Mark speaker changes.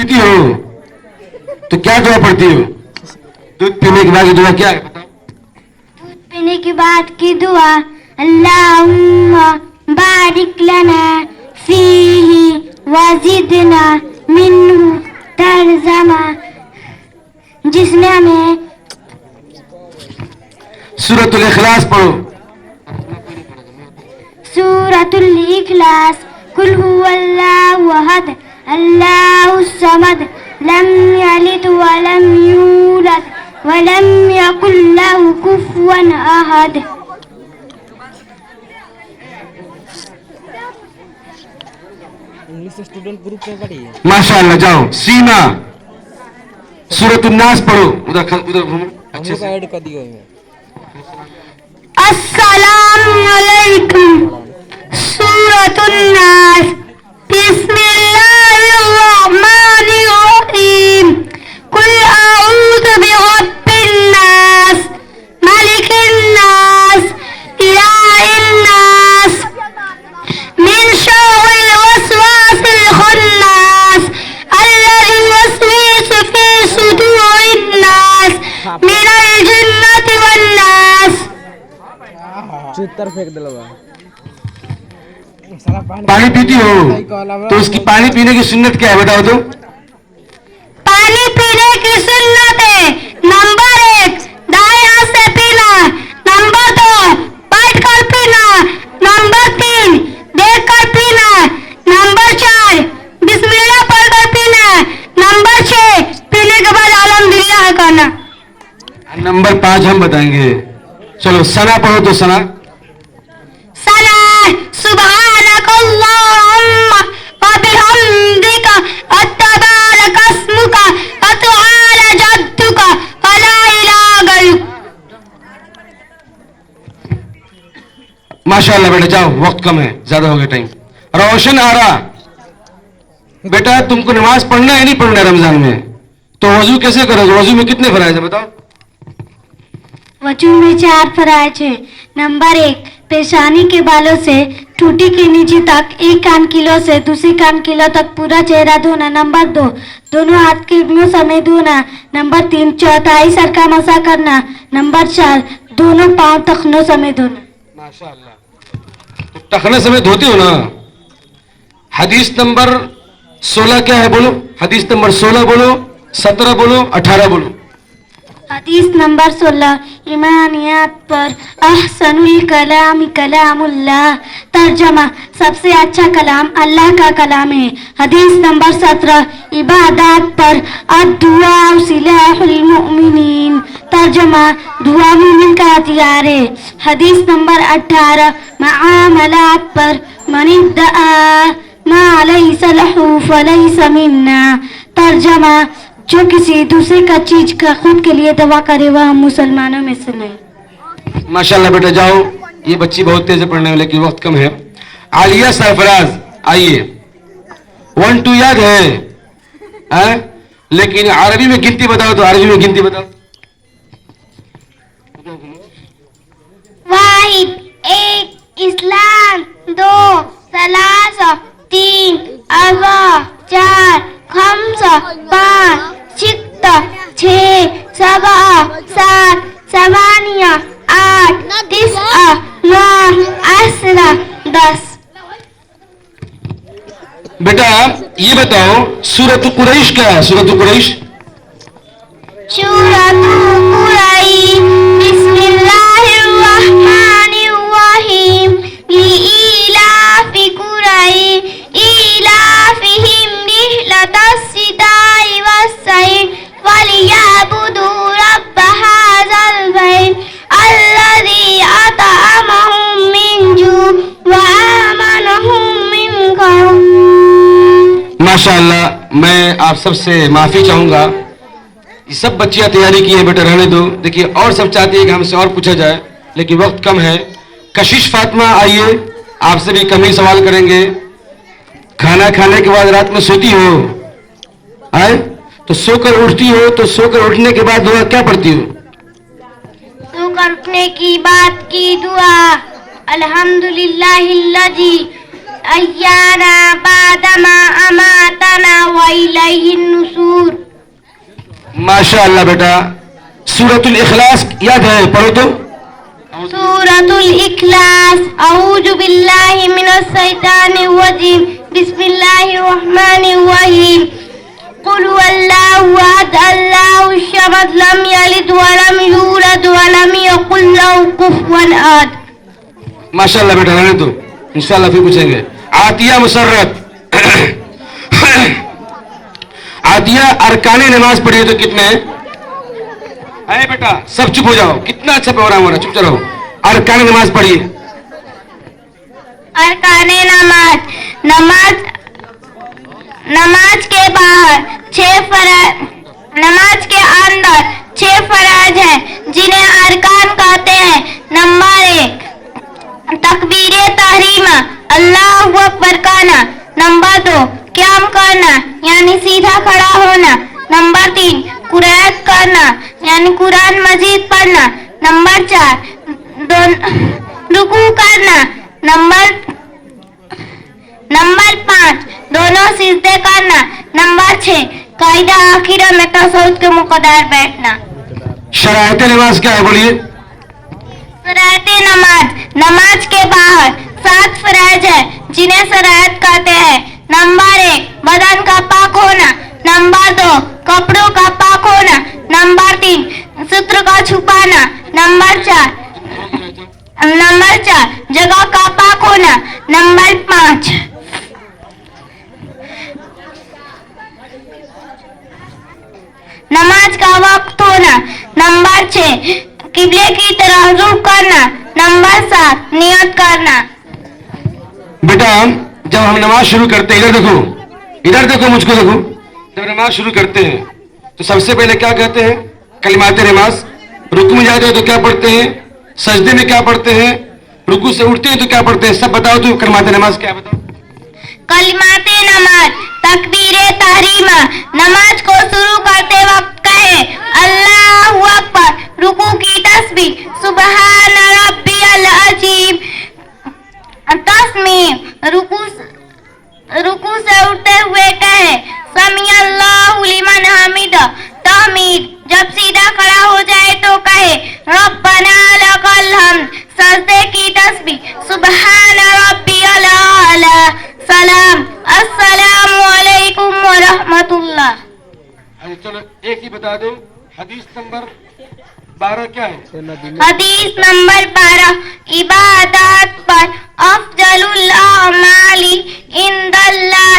Speaker 1: پیتی ہو تو کیا دعا پڑھتی ہو؟ دودھ پینے کے بعد کی دعا کیا ہے بتاؤ؟
Speaker 2: دودھ پینے کے بعد کی دعا اللہم بارک لنا فیہ وزدنا منہ ترجمہ، جس نے ہمیں
Speaker 1: سورۃ الاخلاص پڑھو.
Speaker 2: سورۃ الاخلاص قل هو اللہ احد اللہ الصمد لم یلد ولم یولد ولم یکن لہ کفوا احد.
Speaker 3: انگلش اسٹوڈنٹ گروپ میں پڑھی ہے.
Speaker 1: ماشاء اللہ. جاؤ سیما سورۃ الناس پڑھو. ادھر گھومو
Speaker 3: ہم
Speaker 1: اچھے
Speaker 3: لوگ
Speaker 1: سے.
Speaker 3: ایڈ کر دیے ہوئے ہیں.
Speaker 2: السلام علیکم. سورۃ الناس بسم اللہ الرحمن الرحیم. قل اعوذ برب الناس ملک الناس الہ الناس من شر الوسواس الخناس الذي يوسوس في صدور الناس من الجنة والناس.
Speaker 3: چوتر پھینک دلو.
Speaker 1: پانی پیتی ہو تو اس کی پانی پینے کی سنت کیا ہے بتاؤ تو؟
Speaker 2: پانی پینے کی سنت ہے نمبر 1 دائیں ہاتھ سے پینا، نمبر 2 بیٹھ کر پینا، نمبر 3 دیکھ کر پینا، نمبر 4 بسم اللہ پڑھ کر پینا، نمبر 6 پینے کے بعد الحمدللہ کرنا.
Speaker 1: نمبر 5 ہم بتائیں گے. چلو ثنا پڑھو تو ثنا.
Speaker 2: ثنا سبحانک اللہم وبحمدک وتبارک اسمک وتعالی جدک ولا الہ غیرک.
Speaker 1: ماشاء اللہ بیٹا. جاؤ وقت کم ہے، زیادہ ہو گیا ٹائم. روشن آ رہا بیٹا تم کو نماز پڑھنا ہے نہیں پڑھنا ہے رمضان میں تو وضو کیسے کرو گے؟ وضو میں کتنے فرائض ہیں بتاؤ؟
Speaker 2: وضو میں 4 فرائض ہیں. نمبر 1 پیشانی کے بالوں سے ٹوٹی کے نیچے تک ایک کان کلو سے دوسری کان کلو تک پورا چہرہ دھونا. نمبر 2 دونوں ہاتھ کے انگلیوں سمیت دھونا. نمبر 3 چوتھائی سر کا مسح کرنا. نمبر 4 دونوں پاؤں ٹخنوں سمیت دھونا.
Speaker 1: ماشاء اللہ. تو ٹخنے سمیت دھوتی ہو نا. حدیث نمبر 16 کیا ہے بولو؟ حدیث نمبر 16 بولو، 17 بولو، 18 بولو.
Speaker 2: حدیث نمبر 16 ایمانیات پر احسن الکلام کلام اللہ. ترجمہ سب سے اچھا کلام اللہ کا کلام ہے. حدیث نمبر 17 عبادات پر الدعاء سلاح المؤمنین. ترجمہ دعا مومن کا ہتھیار ہے. حدیث نمبر 18 معاملات پر من ادعا ما لیس لہ فلیس منا. ترجمہ جو کسی دوسرے کا چیز کا خود کے لیے دعویٰ کرے وہ ہم مسلمانوں میں سے نہیں.
Speaker 1: ماشاءاللہ بیٹا. جاؤ یہ بچی بہت تیز ہے پڑھنے میں لیکن وقت کم ہے. عالیہ سرفراز آئیے. 1 2 یاد ہے لیکن عربی میں گنتی بتاؤ تو عربی میں گنتی بتاؤ.
Speaker 2: واحد 1 اسلام 2 ثلاثہ 3 اربعہ 4 خمسہ 5 ستہ 6 7 7 ثمانیہ 8 9 10 10.
Speaker 1: بیٹا یہ بتاؤ سورۃ قریش کیا ہے؟ سورۃ قریش.
Speaker 2: سورۃ قریش بسم اللہ الرحمن الرحیم لإیلاف قریش ایلافہم رحلۃ الشتاء والصیف فلیعبدوا رب ھذا البیت الذی اطعمہم من جوع وآمنہم من خوف.
Speaker 1: ماشاءاللہ. میں آپ سب سے معافی چاہوں گا. یہ سب بچیاں تیاری کی ہیں بیٹا رہنے دو. دیکھیے اور سب چاہتی ہے کہ ہم سے اور پوچھا جائے لیکن وقت کم ہے. کشش فاطمہ آئیے. آپ سے بھی کم ہی سوال کریں گے. کھانا کھانے کے بعد رات میں سوتی ہو تو سو کر اٹھتی ہو تو سو کر اٹھنے کے بعد دعا کیا پڑھتی ہو؟
Speaker 2: سو کر اٹھنے کی بات کی دعا الحمدللہ الذی أحيانا بعدما أماتنا وإليه النشور.
Speaker 1: ماشاء اللہ بیٹا. سورۃ الاخلاص یاد ہے؟ پڑھو تو.
Speaker 2: سورة الإخلاص. أعوذ بالله من الشيطان الرجيم. بسم الله الرحمن الرحيم. قل هو الله أحد الله الصمد لم يلد ولم يولد ولم يكن له كفوا أحد.
Speaker 1: ماشاء اللہ بیٹا رہنے دو، انشاءاللہ پھر پوچھیں گے. عاطیہ مسرت. عاطیہ ارکان نماز پڑھی تو کتنے ہیں؟ اے بیٹا سب چپ ہو جاؤ، کتنا اچھا پروگرام ہو رہا ہے، چپ رہو. ارکان نماز پڑھیے.
Speaker 2: ارکان نماز کے باہر 6 فرائض، نماز کے اندر 6 فرائض ہیں جنہیں ارکان کہتے ہیں. نمبر 1 تکبیر تحریمہ، اللہ اکبر کہنا. نمبر 2 قیام کرنا یعنی سیدھا کھڑا ہونا. نمبر 3 قرأت کرنا یعنی قرآن مجید پڑھنا. نمبر 4 رکوع کرنا. نمبر 5 دونوں سجدے کرنا. نمبر 6 قاعدہ آخرہ میں تشہد کے مقدار بیٹھنا.
Speaker 1: شرائط نماز کیا ہے بولیے؟
Speaker 2: شرائط نماز کے باہر 7 فرائض ہیں جنہیں شرائط کہتے ہیں. نمبر 1 بدن کا پاک ہونا. نمبر 2 کپڑوں کا پاک ہونا. نمبر 3 ستر کا چھپانا. نمبر 4 جگہ کا پاک ہونا. نمبر 5 نماز کا وقت ہونا. نمبر 6 قبلے کی طرف رخ کرنا. نمبر 7 نیت کرنا.
Speaker 1: بیٹا جب ہم نماز شروع کرتے ہیں، ادھر دیکھو مجھ کو دیکھو. جب نماز شروع کرتے ہیں تو سب سے پہلے کیا کہتے ہیں؟ کلمات نماز. رکوع میں جاتے ہیں تو کیا پڑھتے ہیں؟ سجدے میں کیا پڑھتے ہیں؟ رکوع سے اٹھتے ہیں تو کیا پڑھتے ہیں؟ سب بتاؤ تو. کلمات نماز کیا بتاؤ؟
Speaker 2: کلمات نماز تکبیر تحریمہ، نماز کو شروع کرتے وقت کہے اللہ اکبر. رکوع کی تسبیح سبحان ربی العظیم. تسمیم رکوع سے اٹھتے ہوئے کہے سمیع اللہ لمن حمدہ. تحمید جب سیدھا کھڑا ہو جائے تو کہے ربنا لک الحمد. سجدے کی تسبیح سبحان ربی الاعلی. سلام السلام علیکم ورحمۃ اللہ.
Speaker 1: چلو ایک ہی بتا دو. حدیث نمبر 12 کیا ہے؟
Speaker 2: حدیث نمبر 12 عبادات پر افضل الاعمال عند اللہ